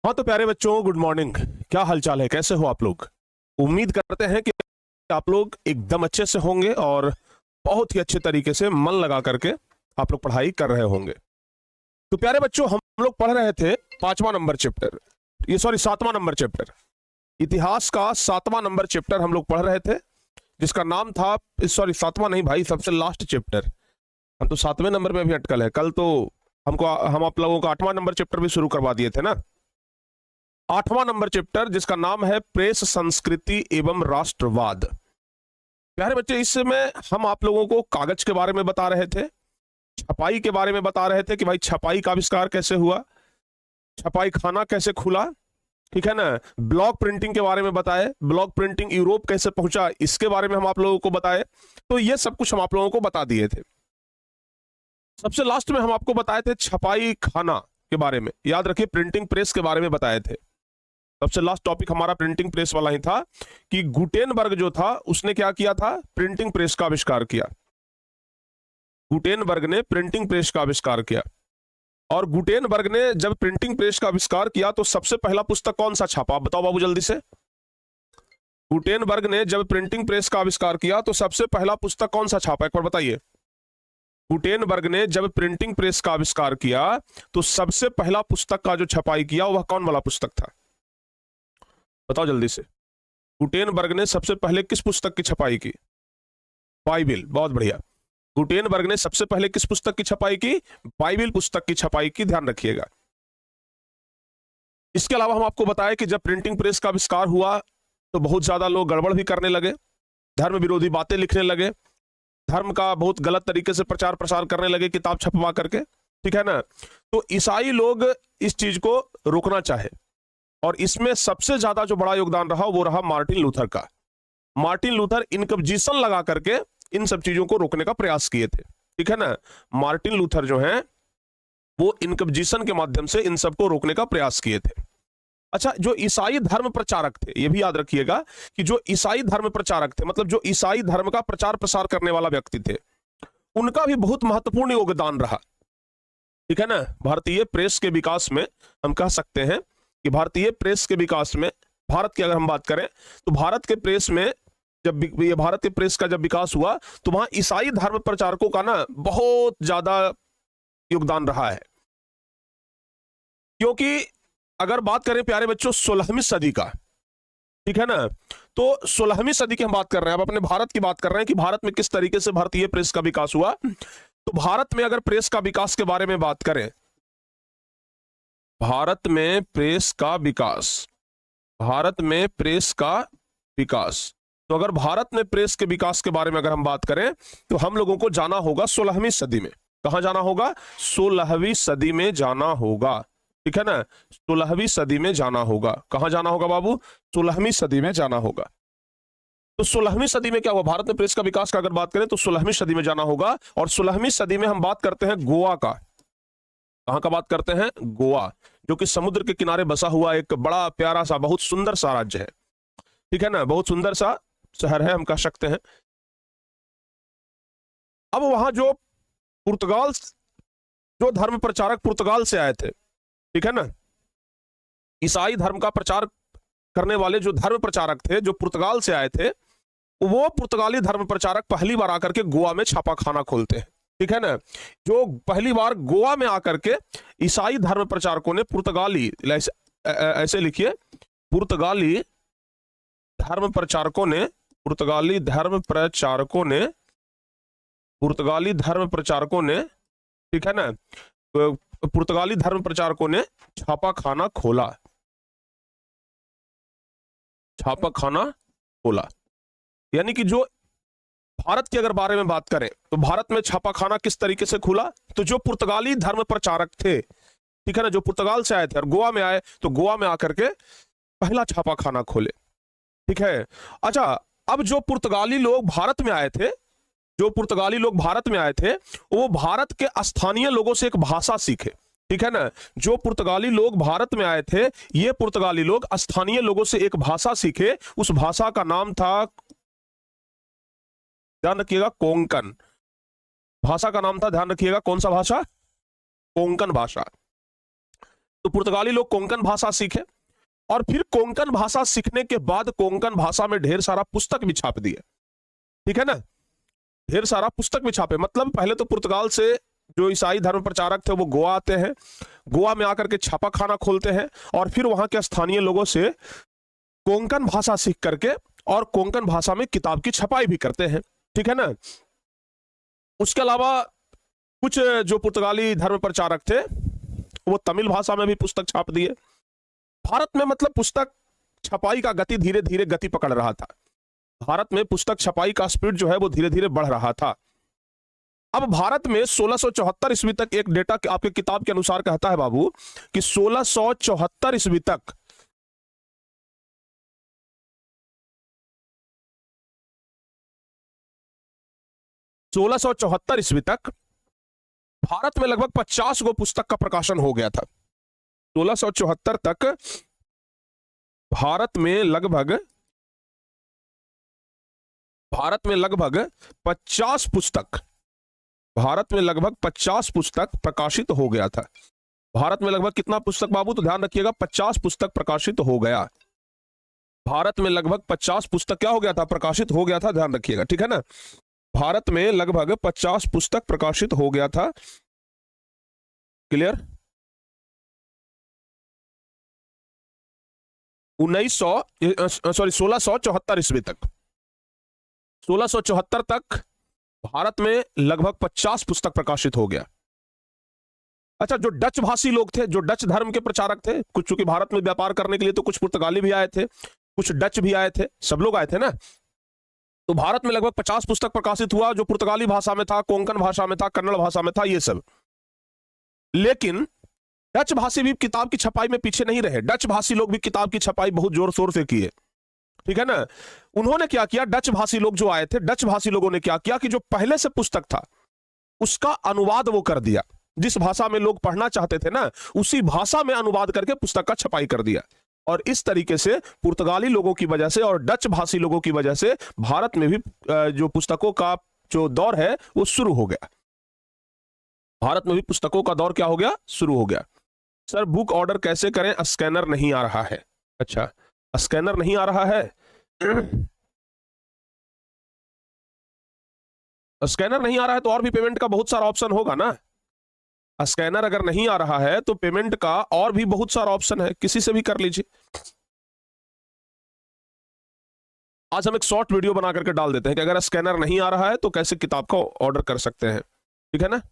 हाँ तो प्यारे बच्चों, गुड मॉर्निंग। क्या हालचाल है, कैसे हो आप लोग? उम्मीद करते हैं कि आप लोग एकदम अच्छे से होंगे और बहुत ही अच्छे तरीके से मन लगा करके आप लोग पढ़ाई कर रहे होंगे। तो प्यारे बच्चों, हम लोग पढ़ रहे थे पांचवा नंबर चैप्टर, ये सॉरी सातवां नंबर चैप्टर, इतिहास का सातवां नंबर चैप्टर हम लोग पढ़ रहे थे, जिसका नाम था, सॉरी सातवां नहीं भाई, सबसे लास्ट चैप्टर। हम तो सातवें नंबर पे अभी अटकल है। कल तो हम आप लोगों का आठवां नंबर चैप्टर भी शुरू करवा दिए थे ना। आठवां नंबर चैप्टर जिसका नाम है प्रेस संस्कृति एवं राष्ट्रवाद। प्यारे बच्चे, इसमें हम आप लोगों को कागज के बारे में बता रहे थे, छपाई के बारे में बता रहे थे कि भाई छपाई का आविष्कार कैसे हुआ, छपाई खाना कैसे खुला, ठीक है ना। ब्लॉक प्रिंटिंग के बारे में बताए, ब्लॉक प्रिंटिंग यूरोप कैसे पहुंचा इसके बारे में हम आप लोगों को बताए। तो ये सब कुछ हम आप लोगों को बता दिए थे। सबसे लास्ट में हम आपको बताए थे छपाई खाना के बारे में, याद रखिए, प्रिंटिंग प्रेस के बारे में बताए थे। सबसे लास्ट टॉपिक हमारा प्रिंटिंग प्रेस वाला ही था कि गुटेनबर्ग जो था उसने क्या किया था, प्रिंटिंग प्रेस का आविष्कार किया। गुटेनबर्ग ने प्रिंटिंग प्रेस का आविष्कार किया। और गुटेनबर्ग ने जब प्रिंटिंग प्रेस का आविष्कार किया तो सबसे पहला पुस्तक कौन सा छापा, आप बताओ बाबू जल्दी से। गुटेनबर्ग ने जब प्रिंटिंग प्रेस का आविष्कार किया तो सबसे पहला पुस्तक कौन सा छापा, एक बार बताइए। गुटेनबर्ग ने जब प्रिंटिंग प्रेस का आविष्कार किया तो सबसे पहला पुस्तक का जो छपाई किया वह कौन वाला पुस्तक था, बताओ जल्दी से। गुटेनबर्ग ने सबसे पहले किस पुस्तक की छपाई की? बाइबिल, बहुत बढ़िया। गुटेनबर्ग ने सबसे पहले किस पुस्तक की छपाई की? बाइबिल पुस्तक की छपाई की, ध्यान रखिएगा। इसके अलावा हम आपको बताएं कि जब प्रिंटिंग प्रेस का आविष्कार हुआ तो बहुत ज्यादा लोग गड़बड़ भी करने लगे, धर्म विरोधी बातें लिखने लगे, धर्म का बहुत गलत तरीके से प्रचार प्रसार करने लगे, किताब छपवा करके, ठीक है ना। तो ईसाई लोग इस चीज को रोकना चाहे और इसमें सबसे ज्यादा जो बड़ा योगदान रहा वो रहा मार्टिन लूथर का। मार्टिन लूथर इनकमजीशन लगा करके इन सब चीजों को रोकने का प्रयास किए थे, ठीक है ना। मार्टिन लूथर जो है वो इनकमजीशन के माध्यम से इन सबको रोकने का प्रयास किए थे। अच्छा, जो ईसाई धर्म प्रचारक थे, ये भी याद रखिएगा कि जो ईसाई धर्म प्रचारक थे, मतलब जो ईसाई धर्म का प्रचार प्रसार करने वाला व्यक्ति थे, उनका भी बहुत महत्वपूर्ण योगदान रहा, ठीक है ना। भारतीय प्रेस के विकास में हम कह सकते हैं कि भारतीय प्रेस के विकास में, भारत की अगर हम बात करें तो भारत के प्रेस में जब ये भारत के प्रेस का जब विकास हुआ तो वहां ईसाई धर्म प्रचारकों का ना बहुत ज्यादा योगदान रहा है। क्योंकि अगर बात करें प्यारे बच्चों 16वीं सदी का, ठीक है ना, तो 16वीं सदी की हम बात कर रहे हैं, अब अपने भारत की बात कर रहे हैं कि भारत में किस तरीके से भारतीय प्रेस का विकास हुआ। तो भारत में अगर प्रेस का विकास के बारे में बात करें, भारत में प्रेस का विकास, भारत में प्रेस का विकास, तो अगर भारत में प्रेस के विकास के बारे में अगर हम बात करें तो हम लोगों को जाना होगा 16वीं सदी में। कहां जाना होगा? 16वीं सदी में जाना होगा, ठीक है ना। 16वीं सदी में जाना होगा। कहां जाना होगा बाबू? 16वीं सदी में जाना होगा। तो 16वीं सदी में क्या हुआ? भारत में प्रेस का विकास का अगर बात करें तो 16वीं सदी में जाना होगा। और 16वीं सदी में हम बात करते हैं गोवा का। कहां का बात करते हैं? गोवा, जो कि समुद्र के किनारे बसा हुआ एक बड़ा प्यारा सा बहुत सुंदर सा राज्य है, ठीक है ना, बहुत सुंदर सा शहर है हम कह सकते हैं। अब वहां जो पुर्तगाल, जो धर्म प्रचारक पुर्तगाल से आए थे, ठीक है ना, ईसाई धर्म का प्रचार करने वाले जो धर्म प्रचारक थे जो पुर्तगाल से आए थे, वो पुर्तगाली धर्म प्रचारक पहली बार आकर के गोवा में छापा खाना खोलते हैं, ठीक है ना। जो पहली बार गोवा में आकर के ईसाई धर्म प्रचारकों ने पुर्तगाली, ऐसे लिखिए, पुर्तगाली धर्म प्रचारकों ने, पुर्तगाली धर्म प्रचारकों ने, पुर्तगाली धर्म प्रचारकों ने, ठीक है ना, पुर्तगाली धर्म प्रचारकों ने छापा खाना खोला, छापा खाना खोला। यानी कि जो भारत के अगर बारे में बात करें तो भारत में छापा खाना किस तरीके से खुला? तो जो पुर्तगाली धर्म प्रचारक थे, ठीक है ना, जो पुर्तगाल से आए थे और गोवा में आए, तो गोवा में आकर के पहला छापा खाना खोले, ठीक है। अच्छा, अब जो पुर्तगाली लोग भारत में आए थे, जो पुर्तगाली लोग भारत में आए थे, वो भारत के स्थानीय लोगों से एक भाषा सीखे, ठीक है ना। जो पुर्तगाली लोग भारत में आए थे, ये पुर्तगाली लोग स्थानीय लोगों से एक भाषा सीखे। उस भाषा का नाम था, ध्यान रखिएगा, कोंकण। भाषा का नाम था, ध्यान रखिएगा, कौन सा भाषा? कोंकण भाषा। तो पुर्तगाली लोग कोंकण भाषा सीखे और फिर कोंकण भाषा सीखने के बाद कोंकण भाषा में ढेर सारा पुस्तक भी छाप दिए। ठीक है ना, ढेर सारा पुस्तक भी छापे। मतलब पहले तो पुर्तगाल से जो ईसाई धर्म प्रचारक थे वो गोवा आते हैं, गोवा में आकर के छापा खाना खोलते हैं और फिर वहां के स्थानीय लोगों से कोंकण भाषा सीख करके और कोंकण भाषा में किताब की छपाई भी करते हैं। ठीक है ना। उसके अलावा कुछ जो पुर्तगाली धर्म प्रचारक थे वो तमिल भाषा में भी पुस्तक छाप दिए। भारत में मतलब पुस्तक छपाई का गति धीरे धीरे गति पकड़ रहा था। भारत में पुस्तक छपाई का स्पीड जो है वो धीरे धीरे बढ़ रहा था। अब भारत में 1674 ईस्वी तक एक डेटा आपके किताब के अनुसार कहता है बाबू कि 1674 ईस्वी तक भारत में लगभग 50 गो पुस्तक का प्रकाशन हो गया था। 1674 तक भारत में लगभग 50 पुस्तक प्रकाशित हो गया था। भारत में लगभग कितना पुस्तक बाबू, तो ध्यान रखिएगा 50 पुस्तक प्रकाशित हो गया। भारत में लगभग 50 पुस्तक क्या हो गया था, प्रकाशित हो गया था, ध्यान रखिएगा। ठीक है ना, भारत में लगभग 50 पुस्तक प्रकाशित हो गया था। क्लियर। 1674 ईस्वी तक, 1674 तक भारत में लगभग 50 पुस्तक प्रकाशित हो गया। अच्छा, जो डच भाषी लोग थे, जो डच धर्म के प्रचारक थे, कुछ चूंकि भारत में व्यापार करने के लिए तो कुछ पुर्तगाली भी आए थे, कुछ डच भी आए थे, सब लोग आए थे ना। तो भारत में लगभग 50 पुस्तक प्रकाशित हुआ, जो पुर्तगाली भाषा में था, कोंकण भाषा में था, कन्नड़ भाषा में था, ये सब। लेकिन डच भाषी भी किताब की छपाई में पीछे नहीं रहे। डच भाषी लोग भी किताब की छपाई बहुत जोर शोर से किए। ठीक है ना। उन्होंने क्या किया, डच भाषी लोग जो आए थे, डच भाषी लोगों ने क्या किया कि जो पहले से पुस्तक था उसका अनुवाद वो कर दिया। जिस भाषा में लोग पढ़ना चाहते थे ना, उसी भाषा में अनुवाद करके पुस्तक का छपाई कर दिया। और इस तरीके से पुर्तगाली लोगों की वजह से और डच भाषी लोगों की वजह से भारत में भी जो पुस्तकों का जो दौर है वो शुरू हो गया। भारत में भी पुस्तकों का दौर क्या हो गया, शुरू हो गया। सर बुक ऑर्डर कैसे करें, स्कैनर नहीं आ रहा है। अच्छा, स्कैनर नहीं आ रहा है। स्कैनर नहीं आ रहा है तो और भी पेमेंट का बहुत सारा ऑप्शन होगा ना। स्कैनर अगर नहीं आ रहा है तो पेमेंट का और भी बहुत सारा ऑप्शन है, किसी से भी कर लीजिए। आज हम एक शॉर्ट वीडियो बना करके डाल देते हैं कि अगर स्कैनर नहीं आ रहा है तो कैसे किताब का ऑर्डर कर सकते हैं। ठीक है ना।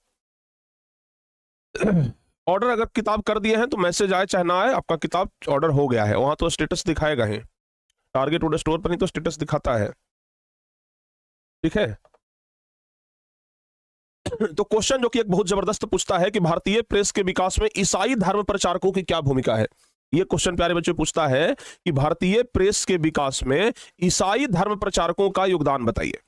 ऑर्डर अगर किताब कर दिए हैं तो मैसेज आए चाहे ना आए, आपका किताब ऑर्डर हो गया है। वहां तो स्टेटस दिखाएगा ही, टारगेट वुड स्टोर पर नहीं तो स्टेटस दिखाता है। ठीक है। तो क्वेश्चन जो कि एक बहुत जबरदस्त पूछता है कि भारतीय प्रेस के विकास में ईसाई धर्म प्रचारकों की क्या भूमिका है। यह क्वेश्चन प्यारे बच्चों पूछता है कि भारतीय प्रेस के विकास में ईसाई धर्म प्रचारकों का योगदान बताइए।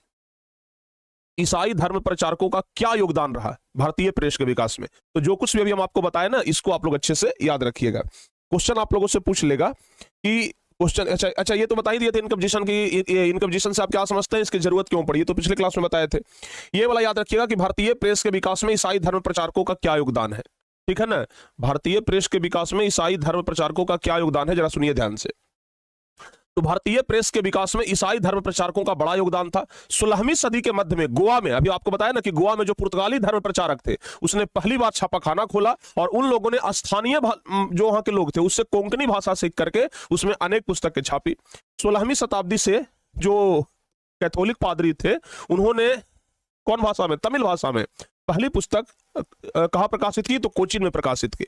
ईसाई धर्म प्रचारकों का क्या योगदान रहा भारतीय प्रेस के विकास में। तो जो कुछ भी अभी हम आपको बताए ना, इसको आप लोग अच्छे से याद रखिएगा। क्वेश्चन आप लोगों से पूछ लेगा कि क्वेश्चन, अच्छा ये तो बता ही दिए थे इनकम पोजीशन की। इनकम पोजीशन से आप क्या समझते हैं, इसकी जरूरत क्यों पड़ी, तो पिछले क्लास में बताए थे। ये वाला याद रखिएगा कि भारतीय प्रेस के विकास में ईसाई धर्म प्रचारकों का क्या योगदान है। ठीक है ना। भारतीय प्रेस के विकास में ईसाई धर्म प्रचारकों का क्या योगदान है, जरा सुनिए ध्यान से। तो भारतीय प्रेस के विकास में ईसाई धर्म प्रचारकों का बड़ा योगदान था। 16वीं सदी के मध्य में गोवा में, अभी आपको बताया ना कि गोवा में जो पुर्तगाली धर्म प्रचारक थे उसने पहली बार छापाखाना खोला और उन लोगों ने स्थानीय जो वहां के लोग थे उससे कोंकणी भाषा सीख करके उसमें अनेक पुस्तकें छापी। 16वीं शताब्दी से जो कैथोलिक पादरी थे उन्होंने कौन भाषा में, तमिल भाषा में पहली पुस्तक कहां प्रकाशित की, तो कोचीन में प्रकाशित की।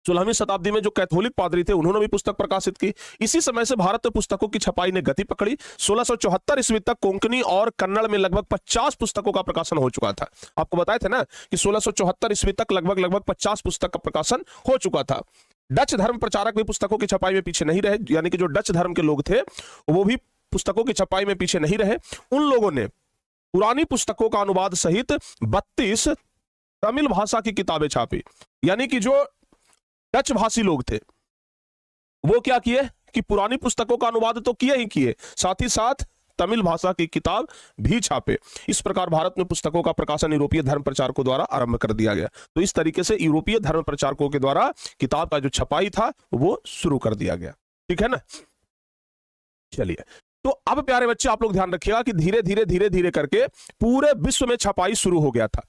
16वीं शताब्दी में जो कैथोलिक पादरी थे उन्होंने भी पुस्तक प्रकाशित की। इसी समय से भारत में पुस्तकों की छपाई ने गति पकड़ी। 1674 ईस्वी तक कोंकणी और कन्नड़ में लगभग 50 पुस्तकों का प्रकाशन हो चुका था। आपको बताए थे ना कि 1674 ईस्वी तक लगभग 50 पुस्तक का प्रकाशन हो चुका था। डच धर्म प्रचारक भी पुस्तकों की छपाई में पीछे नहीं रहे, यानी कि जो डच धर्म के लोग थे वो भी पुस्तकों की छपाई में पीछे नहीं रहे। उन लोगों ने पुरानी पुस्तकों का अनुवाद सहित 32 तमिल भाषा की किताबें छापी। यानी कि जो डच भाषी लोग थे वो क्या किए कि पुरानी पुस्तकों का अनुवाद तो किए ही किए, साथ ही साथ तमिल भाषा की किताब भी छापे। इस प्रकार भारत में पुस्तकों का प्रकाशन यूरोपीय धर्म प्रचारकों द्वारा आरंभ कर दिया गया। तो इस तरीके से यूरोपीय धर्म प्रचारकों के द्वारा किताब का जो छपाई था वो शुरू कर दिया गया। ठीक है ना। चलिए, तो अब प्यारे बच्चे आप लोग ध्यान रखिएगा कि धीरे धीरे धीरे धीरे करके पूरे विश्व में छपाई शुरू हो गया था।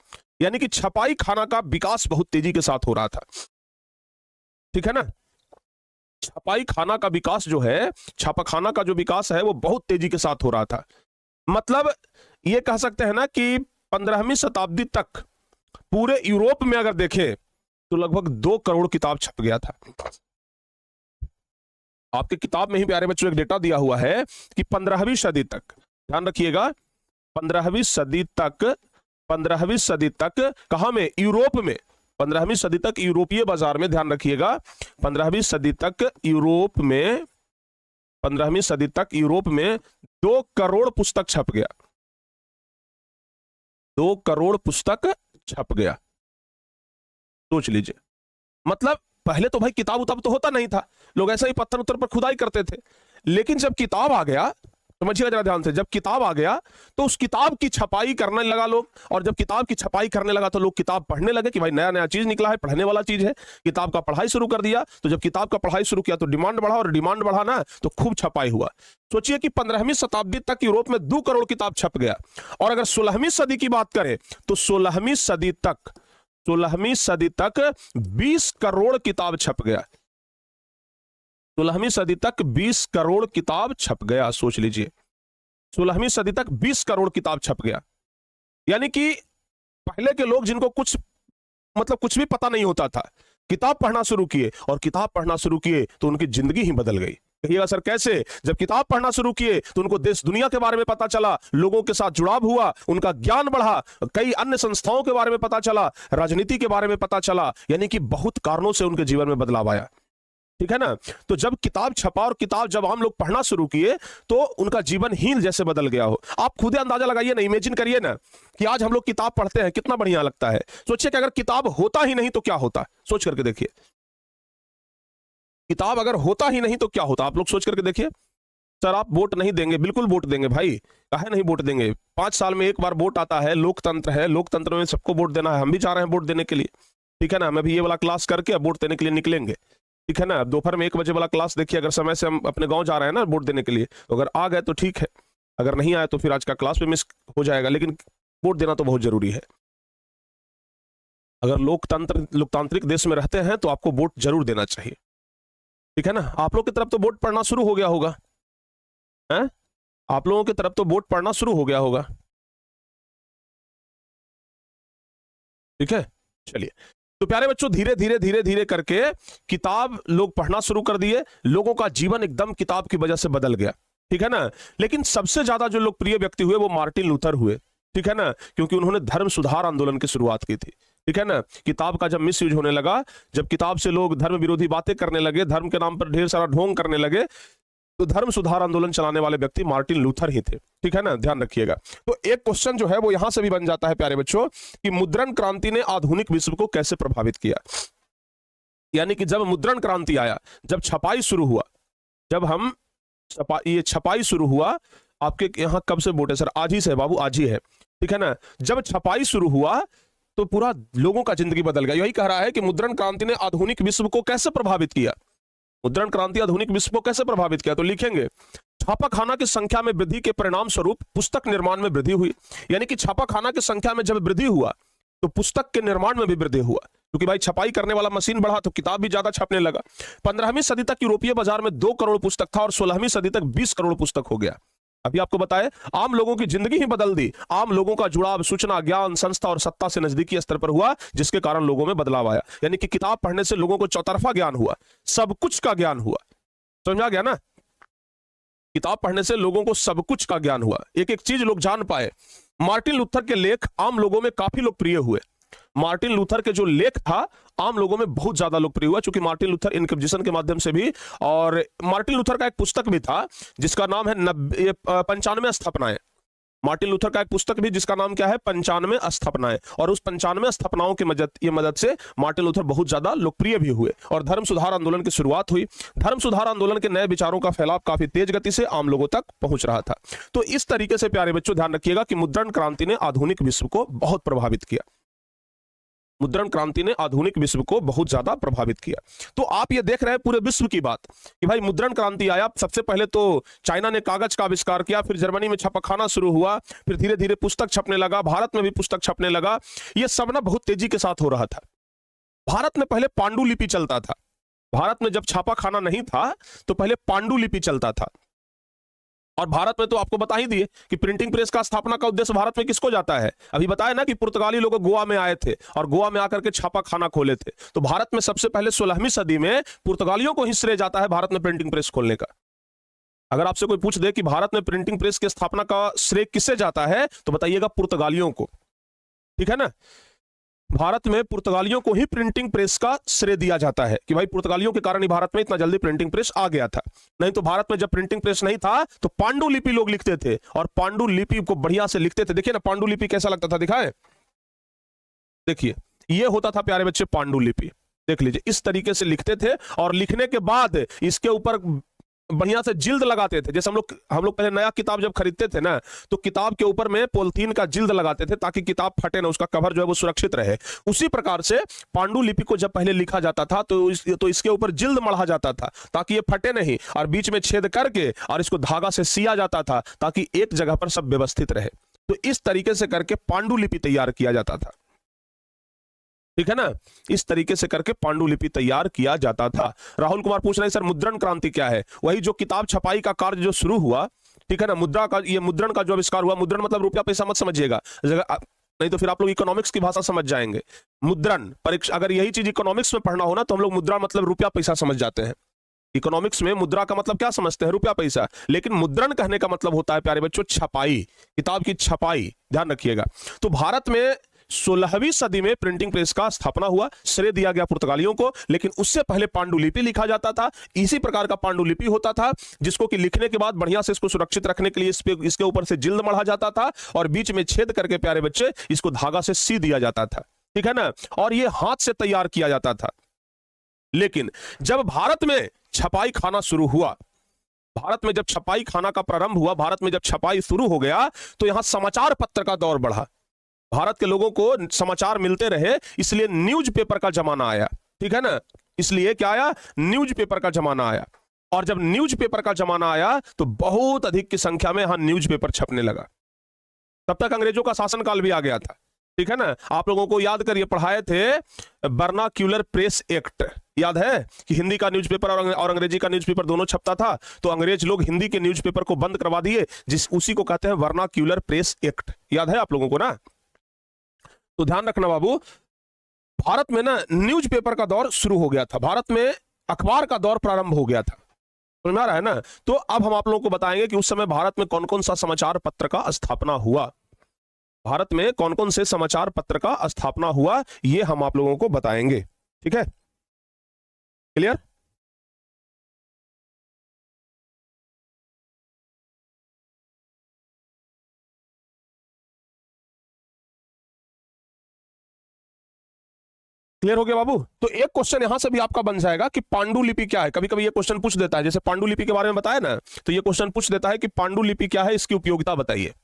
यानी कि छपाई खाना का विकास बहुत तेजी के साथ हो रहा था। ठीक है ना। छपाई खाना का विकास जो है, छापाखाना का जो विकास है वो बहुत तेजी के साथ हो रहा था। मतलब ये कह सकते हैं ना कि 15वीं शताब्दी तक पूरे यूरोप में अगर देखें तो लगभग 2 करोड़ किताब छप गया था। आपके किताब में ही प्यारे बच्चों एक डेटा दिया हुआ है कि 15वीं सदी तक, ध्यान रखिएगा, 15वीं सदी तक कहां में? यूरोप में। 15वीं सदी तक यूरोपीय बाजार में, ध्यान रखिएगा, 15वीं सदी तक यूरोप में 2 करोड़ पुस्तक छप गया। 2 करोड़ पुस्तक छप गया। सोच लीजिए। मतलब पहले तो भाई किताब उताब तो होता नहीं था, लोग ऐसा ही पत्थर उत्तर पर खुदाई करते थे। लेकिन जब किताब आ गया, समझिएगा जरा ध्यान से, जब किताब आ गया तो उस किताब की छपाई करने लगा लोग, और जब किताब की छपाई करने लगा तो लोग किताब पढ़ने लगे कि भाई नया नया चीज निकला है, पढ़ने वाला चीज है। किताब का पढ़ाई शुरू कर दिया। तो जब किताब का पढ़ाई शुरू किया तो डिमांड बढ़ा, और डिमांड बढ़ा ना तो खूब छपाई हुआ। सोचिए कि 15वीं शताब्दी तक यूरोप में 2 करोड़ किताब छप गया। और अगर 16वीं सदी की बात करें तो 16वीं सदी तक 20 करोड़ किताब छप गया। 16वीं सदी तक 20 करोड़ किताब छप गया। सोच लीजिए, 16वीं सदी तक 20 करोड़ किताब छप गया। यानी कि पहले के लोग जिनको कुछ भी पता नहीं होता था, किताब पढ़ना शुरू किए, और किताब पढ़ना शुरू किए तो उनकी जिंदगी ही बदल गई। कहिएगा सर कैसे? जब किताब पढ़ना शुरू किए तो उनको देश दुनिया के बारे में पता चला, लोगों के साथ जुड़ाव हुआ, उनका ज्ञान बढ़ा, कई अन्य संस्थाओं के बारे में पता चला, राजनीति के बारे में पता चला। यानी कि बहुत कारणों से उनके जीवन में बदलाव आया। ठीक है ना। तो जब किताब छपा और किताब जब आम लोग पढ़ना शुरू किए तो उनका जीवन ही जैसे बदल गया हो। आप खुद अंदाजा लगाइए ना, इमेजिन करिए ना कि आज हम लोग किताब पढ़ते हैं, कितना बढ़िया लगता है। सोचिए कि अगर किताब होता ही नहीं तो क्या होता, सोच करके देखिए। किताब अगर होता ही नहीं तो क्या होता, आप लोग सोच करके देखिए। सर आप वोट नहीं देंगे? बिल्कुल वोट देंगे भाई, काहे नहीं वोट देंगे। 5 साल में एक बार वोट आता है, लोकतंत्र है, लोकतंत्र में सबको वोट देना है। हम भी जा रहे हैं वोट देने के लिए। ठीक है ना। मैं भी ये वाला क्लास करके अब वोट देने के लिए निकलेंगे। ठीक है ना। दोपहर में 1 बजे वाला क्लास देखिए, अगर समय से हम अपने गांव जा रहे हैं ना वोट देने के लिए, तो अगर आ गए तो ठीक है, अगर नहीं आए तो फिर आज का क्लास भी मिस हो जाएगा। लेकिन वोट देना तो बहुत जरूरी है। अगर लोकतांत्रिक देश में रहते हैं तो आपको वोट जरूर देना चाहिए। ठीक है ना। आप लोग की तरफ तो वोट पड़ना शुरू हो गया होगा, हैं? आप लोगों की तरफ तो वोट पड़ना शुरू हो गया होगा। ठीक है। चलिए, तो प्यारे बच्चों धीरे धीरे धीरे धीरे करके किताब लोग पढ़ना शुरू कर दिए। लोगों का जीवन एकदम किताब की वजह से बदल गया। ठीक है ना। लेकिन सबसे ज्यादा जो लोकप्रिय व्यक्ति हुए वो मार्टिन लूथर हुए। ठीक है ना। क्योंकि उन्होंने धर्म सुधार आंदोलन की शुरुआत की थी। ठीक है ना। किताब का जब मिस यूज होने लगा, जब किताब से लोग धर्म विरोधी बातें करने लगे, धर्म के नाम पर ढेर सारा ढोंग करने लगे, तो धर्म सुधार आंदोलन चलाने वाले व्यक्ति मार्टिन लूथर ही थे। ठीक है ना। ध्यान रखिएगा। तो एक क्वेश्चन जो है वो यहां से भी बन जाता है प्यारे बच्चों कि मुद्रण क्रांति ने आधुनिक विश्व को कैसे प्रभावित किया। यानी कि जब मुद्रण क्रांति आया, जब छपाई शुरू हुआ, जब हम ये छपाई शुरू हुआ, आपके यहां कब से बोर्ड है सर? आज ही से बाबू, आज ही है। ठीक है ना। जब छपाई शुरू हुआ तो पूरा लोगों का जिंदगी बदल गया। यही कह रहा है कि मुद्रण क्रांति ने आधुनिक विश्व को कैसे प्रभावित किया। मुद्रण क्रांति आधुनिक विश्व को कैसे प्रभावित किया, तो लिखेंगे छापाखाना की संख्या में वृद्धि के परिणाम स्वरूप पुस्तक निर्माण में वृद्धि हुई। यानी कि छापाखाना की संख्या में जब वृद्धि हुआ तो पुस्तक के निर्माण में भी वृद्धि हुआ, क्योंकि भाई छपाई करने वाला मशीन बढ़ा तो किताब भी ज्यादा छपने लगा। 15वीं सदी तक यूरोपीय बाजार में 2 करोड़ पुस्तक था और 16वीं सदी तक 20 करोड़ पुस्तक हो गया। अभी आपको बताए, आम लोगों की जिंदगी ही बदल दी। आम लोगों का जुड़ाव सूचना, ज्ञान, संस्था और सत्ता से नजदीकी स्तर पर हुआ, जिसके कारण लोगों में बदलाव आया। यानी कि किताब पढ़ने से लोगों को चौतरफा ज्ञान हुआ, सब कुछ का ज्ञान हुआ। समझा गया ना। किताब पढ़ने से लोगों को सब कुछ का ज्ञान हुआ, एक एक चीज लोग जान पाए। मार्टिन लूथर के लेख आम लोगों में काफी लोकप्रिय हुए। मार्टिन लूथर के जो लेख था आम लोगों में बहुत ज्यादा लोकप्रिय हुआ, क्योंकि मार्टिन लूथर इनक्विजिशन के माध्यम से भी, और मार्टिन लूथर का एक पुस्तक भी था जिसका नाम है 95 स्थापनाएं। मार्टिन लूथर का एक पुस्तक भी जिसका नाम क्या है, 95 स्थापनाएं, और उस 95 स्थापनाओं की मदद से मार्टिन लूथर बहुत ज्यादा लोकप्रिय भी हुए और धर्म सुधार आंदोलन की शुरुआत हुई। धर्म सुधार आंदोलन के नए विचारों का फैलाव काफी तेज गति से आम लोगों तक पहुंच रहा था। तो इस तरीके से प्यारे बच्चों ध्यान रखिएगा कि मुद्रण क्रांति ने आधुनिक विश्व को बहुत प्रभावित किया। मुद्रण क्रांति ने आधुनिक विश्व को बहुत ज्यादा प्रभावित किया। तो आप ये देख रहे हैं पूरे विश्व की बात कि भाई मुद्रण क्रांति आया, सबसे पहले तो चाइना ने कागज का आविष्कार किया, फिर जर्मनी में छापाखाना शुरू हुआ, फिर धीरे धीरे पुस्तक छपने लगा, भारत में भी पुस्तक छपने लगा। ये सब ना बहुत तेजी के साथ हो रहा था। भारत में पहले पांडुलिपि चलता था। भारत में जब छापाखाना नहीं था तो पहले पांडुलिपि चलता था। और भारत में तो आपको बता ही दिए कि प्रिंटिंग प्रेस का स्थापना का उद्देश्य भारत में किसको जाता है, अभी बताया ना कि पुर्तगाली लोग गोवा में आए थे और गोवा में आकर के छापा खाना खोले थे। तो भारत में सबसे पहले 16वीं सदी में पुर्तगालियों को ही श्रेय जाता है भारत में प्रिंटिंग प्रेस खोलने का। अगर आपसे कोई पूछ दे कि भारत में प्रिंटिंग प्रेस की स्थापना का श्रेय किससे जाता है तो बताइएगा पुर्तगालियों को, ठीक है ना। भारत में पुर्तगालियों को ही प्रिंटिंग प्रेस का श्रेय दिया जाता है कि भाई पुर्तगालियों के कारण ही भारत में इतना जल्दी प्रिंटिंग प्रेस आ गया था। नहीं तो भारत में जब प्रिंटिंग प्रेस नहीं था तो पांडुलिपि लोग लिखते थे और पांडुलिपि को बढ़िया से लिखते थे। देखिए ना पांडुलिपि कैसा लगता था, दिखाएं, देखिए ये होता था प्यारे बच्चे पांडुलिपि, देख लीजिए इस तरीके से लिखते थे और लिखने के बाद इसके ऊपर बढ़िया से जिल्द लगाते थे। जैसे हम लोग पहले नया किताब जब खरीदते थे ना तो किताब के ऊपर में पॉलिथीन का जिल्द लगाते थे ताकि किताब फटे ना, उसका कवर जो है वो सुरक्षित रहे। उसी प्रकार से पांडुलिपि को जब पहले लिखा जाता था तो इसके ऊपर जिल्द मढ़ा जाता था ताकि ये फटे नहीं, और बीच में छेद करके और इसको धागा से सिया जाता था ताकि एक जगह पर सब व्यवस्थित रहे। तो इस तरीके से करके पांडुलिपि तैयार किया जाता था, ठीक है ना। इस तरीके से करके पांडुलिपि तैयार किया जाता था। राहुल कुमार पूछ रहे हैं सर मुद्रण क्रांति क्या है? वही जो किताब छपाई का कार्य जो शुरू हुआ, ठीक है ना, मुद्रा का ये मुद्रण का जो आविष्कार हुआ। मुद्रण मतलब रुपया पैसा मत समझिएगा, नहीं तो फिर आप लोग इकोनॉमिक्स की भाषा समझ जाएंगे। मुद्रण परीक्षा, अगर यही चीज इकोनॉमिक्स में पढ़ना हो ना तो हम लोग मुद्रा मतलब रुपया पैसा समझ जाते हैं। इकोनॉमिक्स में मुद्रा का मतलब क्या समझते हैं, रुपया पैसा, लेकिन मुद्रण कहने का मतलब होता है प्यारे बच्चों छपाई, किताब की छपाई, ध्यान रखिएगा। तो भारत में 16वीं सदी में प्रिंटिंग प्रेस का स्थापना हुआ, श्रेय दिया गया पुर्तगालियों को, लेकिन उससे पहले पांडुलिपि लिखा जाता था। इसी प्रकार का पांडुलिपि होता था जिसको कि लिखने के बाद बढ़िया से इसको सुरक्षित रखने के लिए इसके ऊपर से जिल्द मढ़ा जाता था और बीच में छेद करके प्यारे बच्चे इसको धागा से सी दिया जाता था, ठीक है ना, और यह हाथ से तैयार किया जाता था। लेकिन जब भारत में छपाई खाना शुरू हुआ, भारत में जब छपाई खाना का प्रारंभ हुआ, भारत में जब छपाई शुरू हो गया तो यहां समाचार पत्र का दौर बढ़ा। भारत के लोगों को समाचार मिलते रहे, इसलिए न्यूज़पेपर का जमाना आया, ठीक है ना। इसलिए क्या आया, न्यूज़पेपर का जमाना आया। और जब न्यूज़पेपर का जमाना आया तो बहुत अधिक की संख्या में यहां न्यूज़पेपर छपने लगा। तब तक अंग्रेजों का शासनकाल भी आ गया था, ठीक है ना। आप लोगों को याद करिए, पढ़ाए थे वर्नाक्यूलर प्रेस एक्ट, याद है कि हिंदी का न्यूज़पेपर और अंग्रेजी का न्यूज़पेपर दोनों छपता था। तो अंग्रेज लोग हिंदी के न्यूज़पेपर को बंद करवा दिए, उसी को कहते हैं वर्नाक्यूलर प्रेस एक्ट, याद है आप लोगों को ना। तो ध्यान रखना बाबू, भारत में ना न्यूज़पेपर का दौर शुरू हो गया था, भारत में अखबार का दौर प्रारंभ हो गया था, समझ में आ रहा है ना। तो अब हम आप लोगों को बताएंगे कि उस समय भारत में कौन कौन सा समाचार पत्र का स्थापना हुआ, भारत में कौन कौन से समाचार पत्र का स्थापना हुआ, ये हम आप लोगों को बताएंगे, ठीक है, क्लियर। क्लियर हो गया बाबू। तो एक क्वेश्चन यहां से भी आपका बन जाएगा कि पांडुलिपि क्या है। कभी कभी ये क्वेश्चन पूछ देता है, जैसे पांडुलिपि के बारे में बताया ना, तो ये क्वेश्चन पूछ देता है कि पांडुलिपि क्या है, इसकी उपयोगिता बताइए।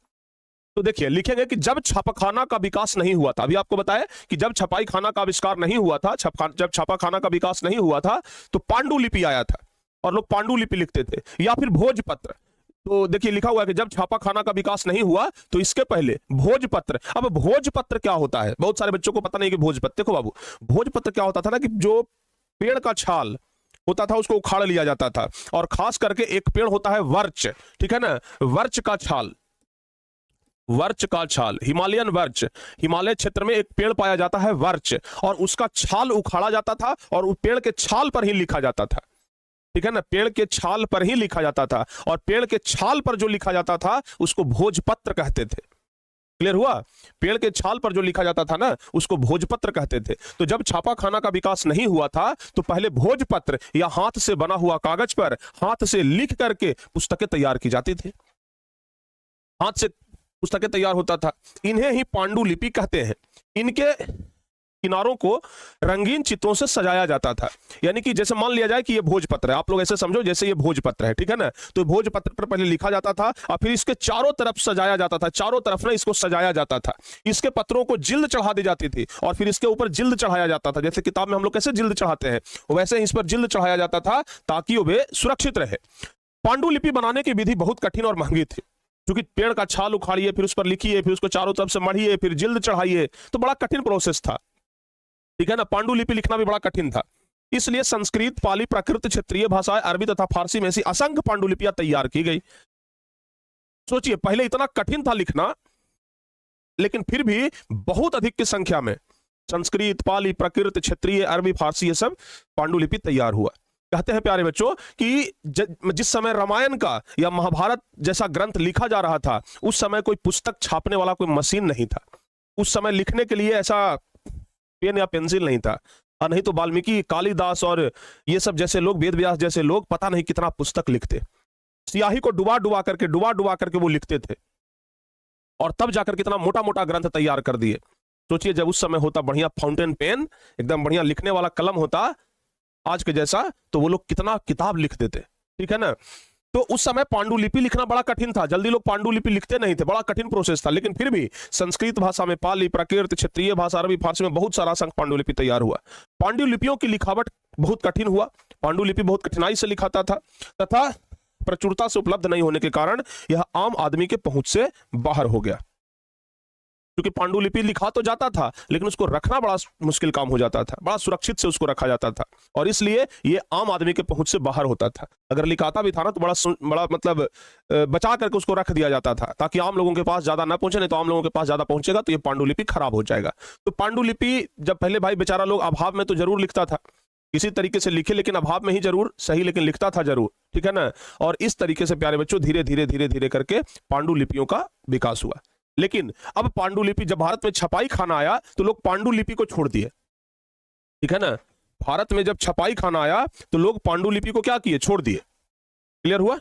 तो देखिए लिखेंगे कि जब छापाखाना का विकास नहीं हुआ था, अभी आपको बताया कि जब छपाई खाना का आविष्कार नहीं हुआ था, जब छापाखाना का विकास नहीं हुआ था तो पांडुलिपि आया था और लोग पांडुलिपि लिखते थे, या फिर भोजपत्र। तो देखिए लिखा हुआ है कि जब छापाखाना का विकास नहीं हुआ तो इसके पहले भोजपत्र। अब भोजपत्र क्या होता है, बहुत सारे बच्चों को पता नहीं कि भोजपत्र, देखो बाबू भोजपत्र क्या होता था ना कि जो पेड़ का छाल होता था उसको उखाड़ लिया जाता था, और खास करके एक पेड़ होता है वर्च, ठीक है ना, वर्च का छाल, वर्च का छाल, हिमालयन वर्च, हिमालय क्षेत्र में एक पेड़ पाया जाता है वर्च, और उसका छाल उखाड़ा जाता था और उस पेड़ के छाल पर ही लिखा जाता था, ठीक है ना, पेड़ के छाल पर ही लिखा जाता था, और पेड़ के छाल पर जो लिखा जाता था उसको भोजपत्र कहते थे। क्लियर हुआ, पेड़ के छाल पर जो लिखा जाता था ना उसको भोजपत्र कहते थे। तो जब छापाखाना का विकास नहीं हुआ था तो पहले भोजपत्र या हाथ से बना हुआ कागज पर हाथ से लिख करके पुस्तकें तैयार की जाती थी, हाथ से पुस्तकें तैयार होता था। इन्हें ही पांडुलिपि कहते हैं। इनके किनारों को रंगीन चित्रों से सजाया जाता था। यानी कि जैसे मान लिया जाए कि ये भोजपत्र है, आप लोग ऐसे समझो जैसे ये भोजपत्र है, ठीक है ना। तो भोजपत्र पर पहले लिखा जाता था और फिर इसके चारों तरफ सजाया जाता था, चारों तरफ ना इसको सजाया जाता था। इसके पत्रों को जिल्द चढ़ा दी जाती थी और फिर इसके ऊपर जिल्द चढ़ाया जाता था। जैसे किताब में हम लोग कैसे जिल्द चढ़ाते हैं, वैसे इस पर जिल्द चढ़ाया जाता था ताकि वे सुरक्षित रहे। पांडुलिपि बनाने की विधि बहुत कठिन और महंगी थी, क्योंकि पेड़ का छाल उखाड़िए, फिर उस पर लिखिए, फिर उसको चारों तरफ से मढ़िए, फिर जिल्द चढ़ाइए, तो बड़ा कठिन प्रोसेस था, ठीक है ना। पांडुलिपि लिखना भी बड़ा कठिन था। इसलिए संस्कृत, पाली, प्राकृत, क्षेत्रीय भाषाएं, अरबी तथा फारसी में ऐसी असंख्य पांडुलिपियां तैयार की गई। सोचिए, पहले इतना कठिन था लिखना, लेकिन फिर भी बहुत अधिक की संख्या में संस्कृत, पाली, प्राकृत, क्षेत्रीय, अरबी, फारसी ये सब पांडुलिपि तैयार हुआ। कहते हैं प्यारे बच्चों कि जिस समय रामायण का या महाभारत जैसा ग्रंथ लिखा जा रहा था, उस समय कोई पुस्तक छापने वाला कोई मशीन नहीं था। उस समय लिखने के लिए ऐसा पेन या पेंसिल नहीं था, और नहीं तो वाल्मीकि, कालिदास और ये सब जैसे लोग, वेद व्यास जैसे लोग पता नहीं कितना पुस्तक लिखते। स्याही को डुबा डुबा करके वो लिखते थे, और तब जाकर कितना मोटा मोटा ग्रंथ तैयार कर दिए। सोचिए, जब उस समय होता बढ़िया फाउंटेन पेन, एकदम बढ़िया लिखने वाला कलम होता आज के जैसा, तो वो लोग कितना किताब लिख देते, ठीक है ना। तो उस समय पांडुलिपि लिखना बड़ा कठिन था, जल्दी लोग पांडुलिपि लिखते नहीं थे, बड़ा कठिन प्रोसेस था। लेकिन फिर भी संस्कृत भाषा में, पाली, प्राकृत, क्षेत्रीय भाषा, अरबी, फारसी में बहुत सारा असंख्य पांडुलिपि तैयार हुआ। पांडुलिपियों की लिखावट बहुत कठिन हुआ। पांडुलिपि बहुत कठिनाई से लिखाता था तथा प्रचुरता से उपलब्ध नहीं होने के कारण यह आम आदमी के पहुंच से बाहर हो गया। क्योंकि पांडुलिपि लिखा तो जाता था, लेकिन उसको रखना बड़ा मुश्किल काम हो जाता था, बड़ा सुरक्षित से उसको रखा जाता था, और इसलिए ये आम आदमी के पहुंच से बाहर होता था। अगर लिखाता भी था ना, तो बड़ा मतलब बचा करके उसको रख दिया जाता था, ताकि आम लोगों के पास ज्यादा ना पहुंचे, नहीं तो आम लोगों के पास ज्यादा पहुंचेगा तो ये पांडुलिपि खराब हो जाएगा। तो पांडुलिपि जब पहले भाई बेचारा लोग अभाव में तो जरूर लिखता था, इसी तरीके से लिखे, लेकिन अभाव में ही जरूर सही, लेकिन लिखता था जरूर, ठीक है ना। और इस तरीके से प्यारे बच्चों धीरे धीरे धीरे धीरे करके पांडुलिपियों का विकास हुआ। लेकिन अब पांडुलिपि जब भारत में छपाई खाना आया तो लोग पांडुलिपि को छोड़ दिए, ठीक है ना। भारत में जब छपाई खाना आया तो लोग पांडुलिपि को क्या किए, छोड़ दिए। क्लियर हुआ।